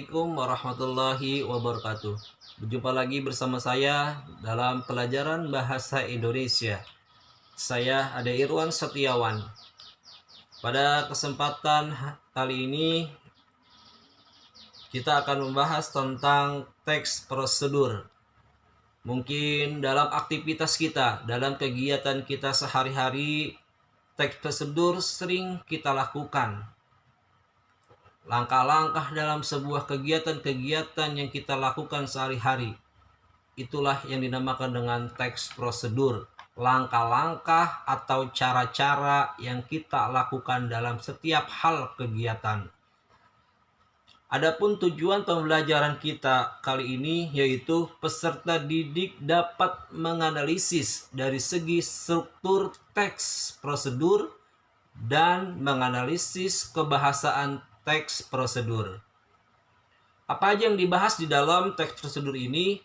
Assalamualaikum warahmatullahi wabarakatuh. Berjumpa lagi bersama saya dalam pelajaran bahasa Indonesia. Saya Ade Irwan Setiawan. Pada kesempatan kali ini kita akan membahas tentang teks prosedur. Mungkin dalam aktivitas kita, dalam kegiatan kita sehari-hari, teks prosedur sering kita lakukan. Langkah-langkah dalam sebuah kegiatan-kegiatan yang kita lakukan sehari-hari. Itulah yang dinamakan dengan teks prosedur. Langkah-langkah atau cara-cara yang kita lakukan dalam setiap hal kegiatan. Adapun tujuan pembelajaran kita kali ini yaitu peserta didik dapat menganalisis dari segi struktur teks prosedur dan menganalisis kebahasaan teks prosedur. Apa aja yang dibahas di dalam teks prosedur ini?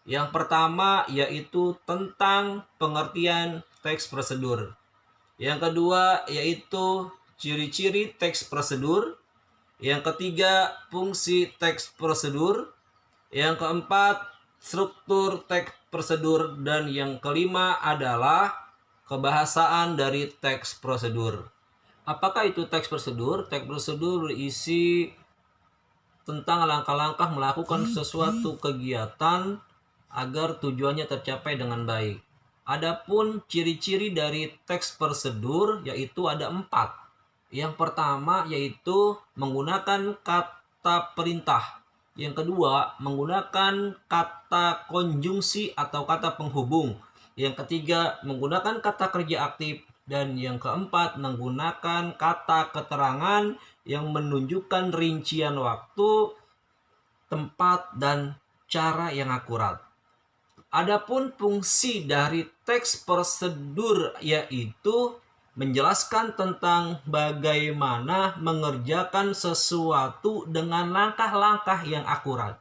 Yang pertama yaitu tentang pengertian teks prosedur. Yang kedua yaitu ciri-ciri teks prosedur. Yang ketiga fungsi teks prosedur. Yang keempat struktur teks prosedur. Dan yang kelima adalah kebahasaan dari teks prosedur. Apakah itu teks prosedur? Teks prosedur berisi tentang langkah-langkah melakukan sesuatu kegiatan agar tujuannya tercapai dengan baik. Adapun ciri-ciri dari teks prosedur yaitu ada 4. Yang pertama yaitu menggunakan kata perintah. Yang kedua menggunakan kata konjungsi atau kata penghubung. Yang ketiga menggunakan kata kerja aktif. Dan yang keempat, menggunakan kata keterangan yang menunjukkan rincian waktu, tempat, dan cara yang akurat. Adapun fungsi dari teks prosedur yaitu menjelaskan tentang bagaimana mengerjakan sesuatu dengan langkah-langkah yang akurat.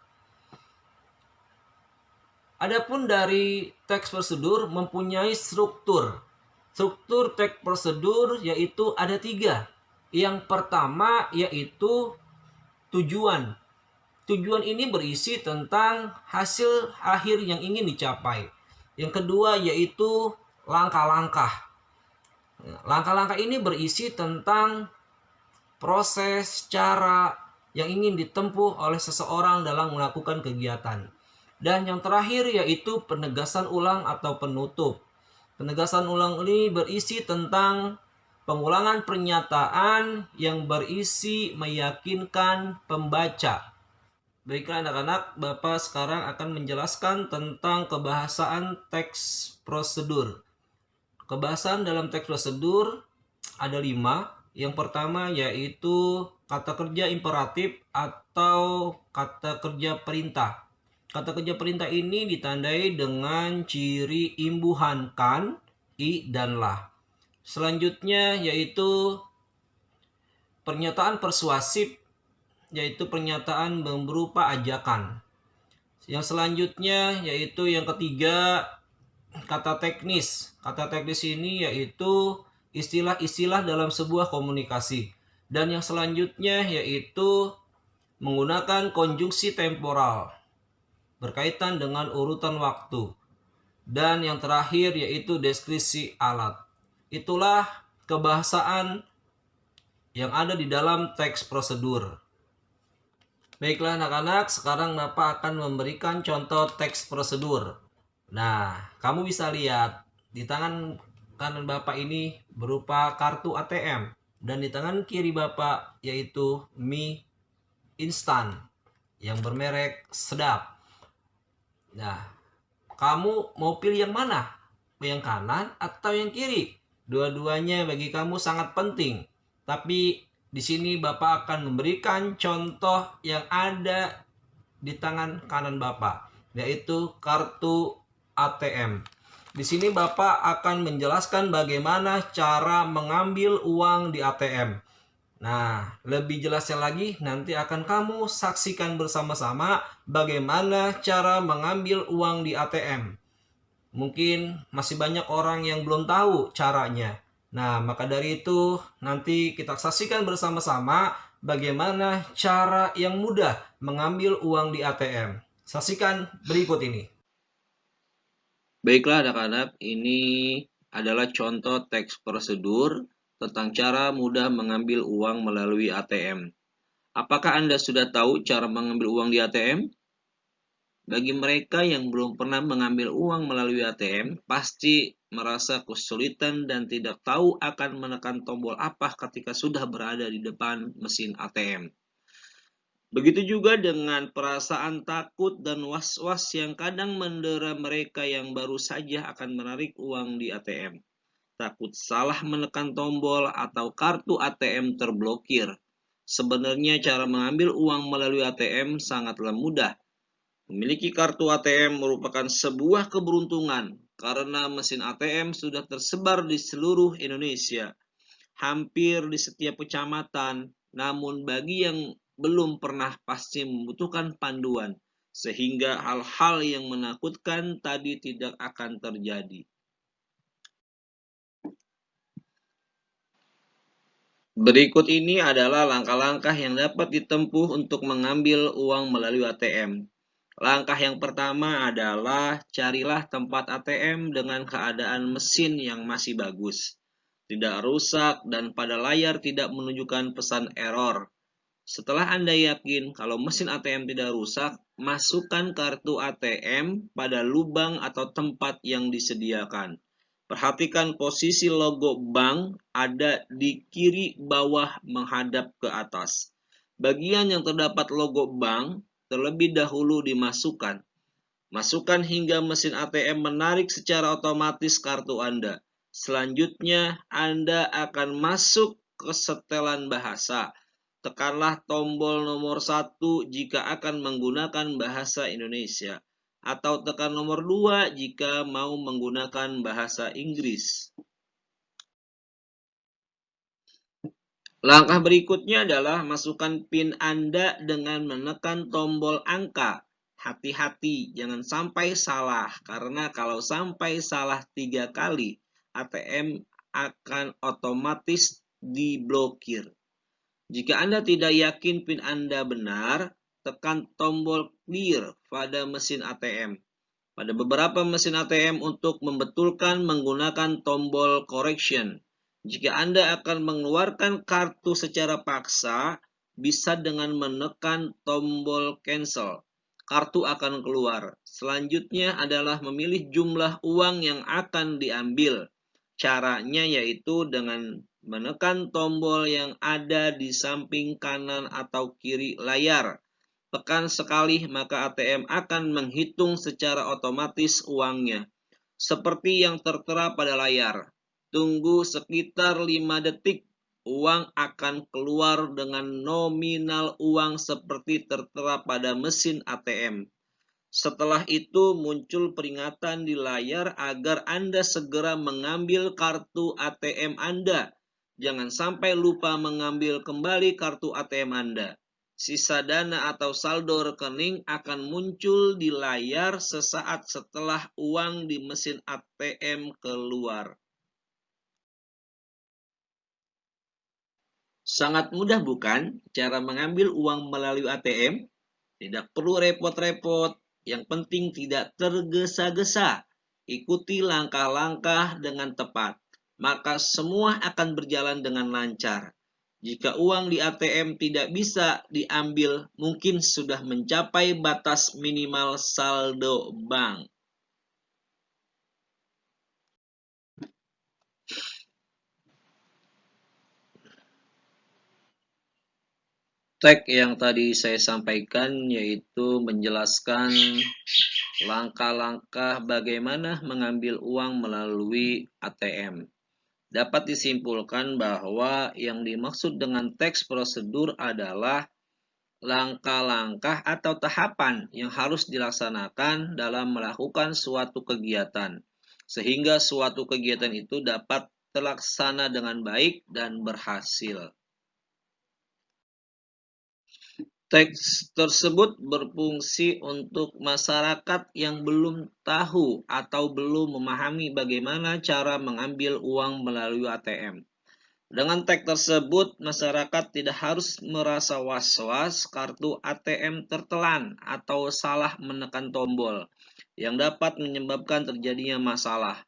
Adapun dari teks prosedur mempunyai struktur. Struktur teks prosedur yaitu ada 3. Yang pertama yaitu tujuan. Tujuan ini berisi tentang hasil akhir yang ingin dicapai. Yang kedua yaitu langkah-langkah. Langkah-langkah ini berisi tentang proses, cara yang ingin ditempuh oleh seseorang dalam melakukan kegiatan. Dan yang terakhir yaitu penegasan ulang atau penutup. Penegasan ulang ini berisi tentang pengulangan pernyataan yang berisi meyakinkan pembaca. Baiklah anak-anak, Bapak sekarang akan menjelaskan tentang kebahasaan teks prosedur. Kebahasaan dalam teks prosedur ada 5. Yang pertama yaitu kata kerja imperatif atau kata kerja perintah. Kata kerja perintah ini ditandai dengan ciri imbuhan kan, i, dan lah. Selanjutnya yaitu pernyataan persuasif, yaitu pernyataan berupa ajakan. Yang selanjutnya yaitu yang ketiga kata teknis. Kata teknis ini yaitu istilah-istilah dalam sebuah komunikasi. Dan yang selanjutnya yaitu menggunakan konjungsi temporal berkaitan dengan urutan waktu. Dan yang terakhir yaitu deskripsi alat. Itulah kebahasaan yang ada di dalam teks prosedur. Baiklah anak-anak, sekarang Bapak akan memberikan contoh teks prosedur. Nah, kamu bisa lihat di tangan kanan Bapak ini berupa kartu ATM. Dan di tangan kiri Bapak yaitu mie instan yang bermerek Sedap. Nah, kamu mau pilih yang mana? Yang kanan atau yang kiri? Dua-duanya bagi kamu sangat penting. Tapi di sini Bapak akan memberikan contoh yang ada di tangan kanan Bapak, yaitu kartu ATM. Di sini Bapak akan menjelaskan bagaimana cara mengambil uang di ATM. Nah, lebih jelasnya lagi nanti akan kamu saksikan bersama-sama bagaimana cara mengambil uang di ATM. Mungkin masih banyak orang yang belum tahu caranya. Nah, maka dari itu nanti kita saksikan bersama-sama bagaimana cara yang mudah mengambil uang di ATM. Saksikan berikut ini. Baiklah anak-anak, ini adalah contoh teks prosedur tentang cara mudah mengambil uang melalui ATM. Apakah Anda sudah tahu cara mengambil uang di ATM? Bagi mereka yang belum pernah mengambil uang melalui ATM, pasti merasa kesulitan dan tidak tahu akan menekan tombol apa ketika sudah berada di depan mesin ATM. Begitu juga dengan perasaan takut dan was-was yang kadang mendera mereka yang baru saja akan menarik uang di ATM. Takut salah menekan tombol atau kartu ATM terblokir. Sebenarnya cara mengambil uang melalui ATM sangatlah mudah. Memiliki kartu ATM merupakan sebuah keberuntungan karena mesin ATM sudah tersebar di seluruh Indonesia, hampir di setiap kecamatan. Namun bagi yang belum pernah pasti membutuhkan panduan, sehingga hal-hal yang menakutkan tadi tidak akan terjadi. Berikut ini adalah langkah-langkah yang dapat ditempuh untuk mengambil uang melalui ATM. Langkah yang pertama adalah carilah tempat ATM dengan keadaan mesin yang masih bagus, tidak rusak, dan pada layar tidak menunjukkan pesan error. Setelah Anda yakin kalau mesin ATM tidak rusak, masukkan kartu ATM pada lubang atau tempat yang disediakan. Perhatikan posisi logo bank ada di kiri bawah menghadap ke atas. Bagian yang terdapat logo bank terlebih dahulu dimasukkan. Masukkan hingga mesin ATM menarik secara otomatis kartu Anda. Selanjutnya, Anda akan masuk ke setelan bahasa. Tekanlah tombol nomor 1 jika akan menggunakan bahasa Indonesia, atau tekan nomor 2 jika mau menggunakan bahasa Inggris. Langkah berikutnya adalah masukkan PIN Anda dengan menekan tombol angka. Hati-hati, jangan sampai salah, karena kalau sampai salah 3 kali, ATM akan otomatis diblokir. Jika Anda tidak yakin PIN Anda benar, tekan tombol clear pada mesin ATM. Pada beberapa mesin ATM untuk membetulkan menggunakan tombol correction. Jika Anda akan mengeluarkan kartu secara paksa, bisa dengan menekan tombol cancel. Kartu akan keluar. Selanjutnya adalah memilih jumlah uang yang akan diambil. Caranya yaitu dengan menekan tombol yang ada di samping kanan atau kiri layar. Tekan sekali maka ATM akan menghitung secara otomatis uangnya. Seperti yang tertera pada layar. Tunggu sekitar 5 detik. Uang akan keluar dengan nominal uang seperti tertera pada mesin ATM. Setelah itu muncul peringatan di layar agar Anda segera mengambil kartu ATM Anda. Jangan sampai lupa mengambil kembali kartu ATM Anda. Sisa dana atau saldo rekening akan muncul di layar sesaat setelah uang di mesin ATM keluar. Sangat mudah bukan cara mengambil uang melalui ATM? Tidak perlu repot-repot, yang penting tidak tergesa-gesa. Ikuti langkah-langkah dengan tepat, maka semua akan berjalan dengan lancar. Jika uang di ATM tidak bisa diambil, mungkin sudah mencapai batas minimal saldo bank. Teks yang tadi saya sampaikan yaitu menjelaskan langkah-langkah bagaimana mengambil uang melalui ATM. Dapat disimpulkan bahwa yang dimaksud dengan teks prosedur adalah langkah-langkah atau tahapan yang harus dilaksanakan dalam melakukan suatu kegiatan, sehingga suatu kegiatan itu dapat terlaksana dengan baik dan berhasil. Teks tersebut berfungsi untuk masyarakat yang belum tahu atau belum memahami bagaimana cara mengambil uang melalui ATM. Dengan teks tersebut, masyarakat tidak harus merasa was-was kartu ATM tertelan atau salah menekan tombol, yang dapat menyebabkan terjadinya masalah.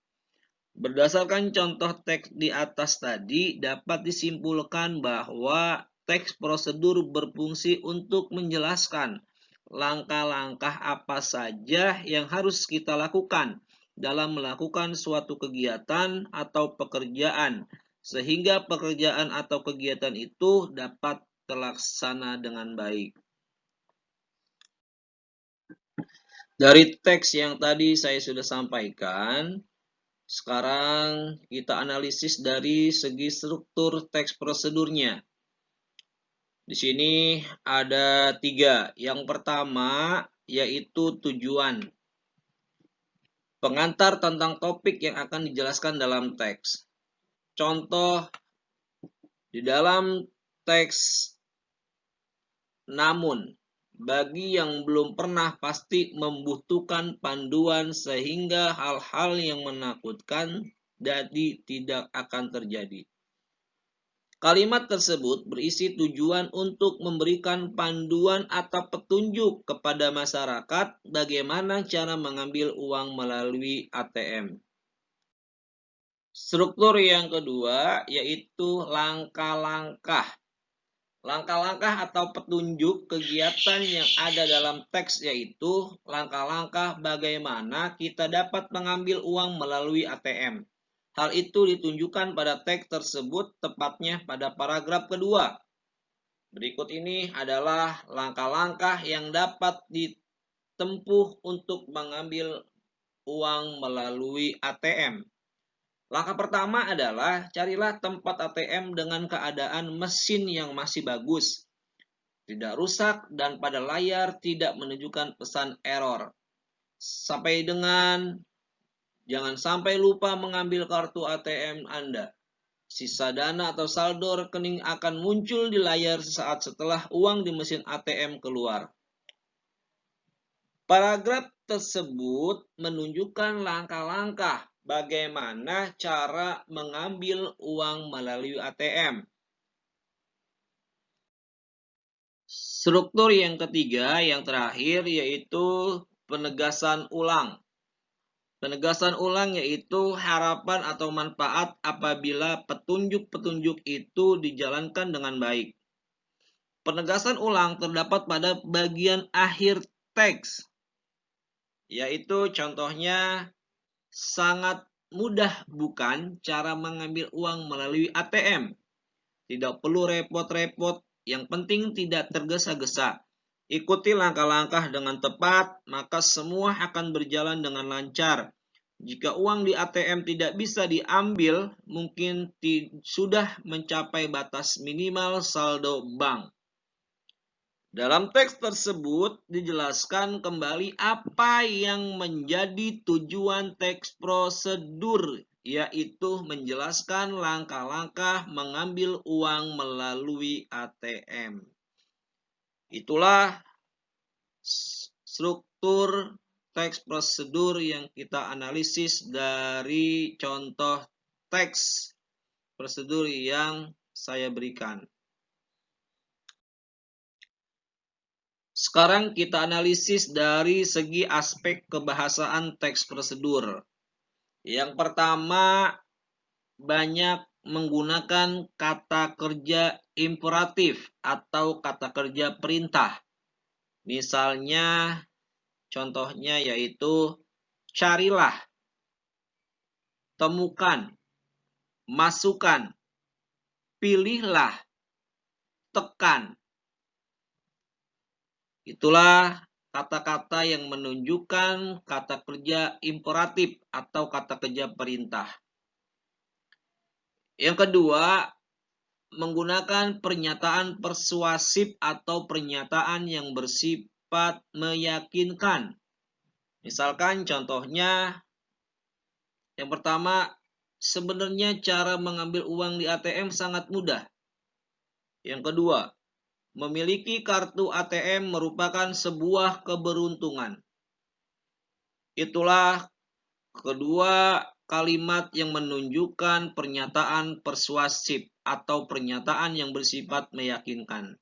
Berdasarkan contoh teks di atas tadi, dapat disimpulkan bahwa teks prosedur berfungsi untuk menjelaskan langkah-langkah apa saja yang harus kita lakukan dalam melakukan suatu kegiatan atau pekerjaan, sehingga pekerjaan atau kegiatan itu dapat terlaksana dengan baik. Dari teks yang tadi saya sudah sampaikan, sekarang kita analisis dari segi struktur teks prosedurnya. Di sini ada 3. Yang pertama yaitu tujuan. Pengantar tentang topik yang akan dijelaskan dalam teks. Contoh di dalam teks, namun bagi yang belum pernah pasti membutuhkan panduan sehingga hal-hal yang menakutkan jadi tidak akan terjadi. Kalimat tersebut berisi tujuan untuk memberikan panduan atau petunjuk kepada masyarakat bagaimana cara mengambil uang melalui ATM. Struktur yang kedua yaitu langkah-langkah. Langkah-langkah atau petunjuk kegiatan yang ada dalam teks yaitu langkah-langkah bagaimana kita dapat mengambil uang melalui ATM. Hal itu ditunjukkan pada teks tersebut, tepatnya pada paragraf kedua. Berikut ini adalah langkah-langkah yang dapat ditempuh untuk mengambil uang melalui ATM. Langkah pertama adalah carilah tempat ATM dengan keadaan mesin yang masih bagus, tidak rusak, dan pada layar tidak menunjukkan pesan error. Jangan sampai lupa mengambil kartu ATM Anda. Sisa dana atau saldo rekening akan muncul di layar sesaat setelah uang di mesin ATM keluar. Paragraf tersebut menunjukkan langkah-langkah bagaimana cara mengambil uang melalui ATM. Struktur yang ketiga, yang terakhir, yaitu penegasan ulang. Penegasan ulang yaitu harapan atau manfaat apabila petunjuk-petunjuk itu dijalankan dengan baik. Penegasan ulang terdapat pada bagian akhir teks, yaitu contohnya, sangat mudah bukan cara mengambil uang melalui ATM? Tidak perlu repot-repot, yang penting tidak tergesa-gesa. Ikuti langkah-langkah dengan tepat, maka semua akan berjalan dengan lancar. Jika uang di ATM tidak bisa diambil, mungkin sudah mencapai batas minimal saldo bank. Dalam teks tersebut dijelaskan kembali apa yang menjadi tujuan teks prosedur, yaitu menjelaskan langkah-langkah mengambil uang melalui ATM. Itulah struktur teks prosedur yang kita analisis dari contoh teks prosedur yang saya berikan. Sekarang kita analisis dari segi aspek kebahasaan teks prosedur. Yang pertama, banyak menggunakan kata kerja imperatif atau kata kerja perintah. Misalnya, contohnya yaitu carilah, temukan, masukkan, pilihlah, tekan. Itulah kata-kata yang menunjukkan kata kerja imperatif atau kata kerja perintah. Yang kedua, menggunakan pernyataan persuasif atau pernyataan yang bersifat meyakinkan. Misalkan contohnya, yang pertama, sebenarnya cara mengambil uang di ATM sangat mudah. Yang kedua, memiliki kartu ATM merupakan sebuah keberuntungan. Itulah kedua kalimat yang menunjukkan pernyataan persuasif atau pernyataan yang bersifat meyakinkan.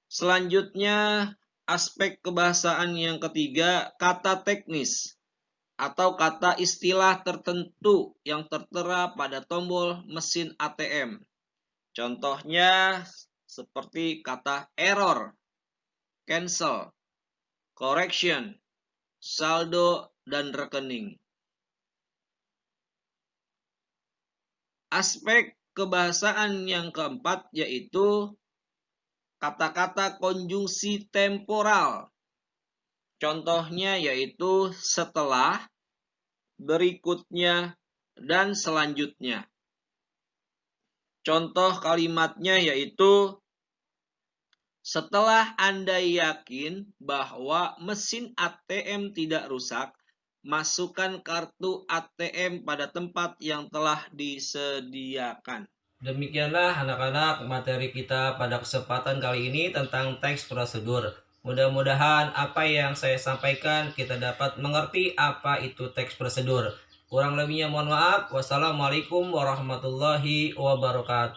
Selanjutnya, aspek kebahasaan yang ketiga, kata teknis atau kata istilah tertentu yang tertera pada tombol mesin ATM. Contohnya seperti kata error, cancel, correction, saldo, dan rekening. Aspek kebahasaan yang keempat yaitu kata-kata konjungsi temporal. Contohnya yaitu setelah, berikutnya, dan selanjutnya. Contoh kalimatnya yaitu setelah Anda yakin bahwa mesin ATM tidak rusak, masukkan kartu ATM pada tempat yang telah disediakan. Demikianlah anak-anak materi kita pada kesempatan kali ini tentang teks prosedur. Mudah-mudahan apa yang saya sampaikan kita dapat mengerti apa itu teks prosedur. Kurang lebihnya mohon maaf. Wassalamualaikum warahmatullahi wabarakatuh.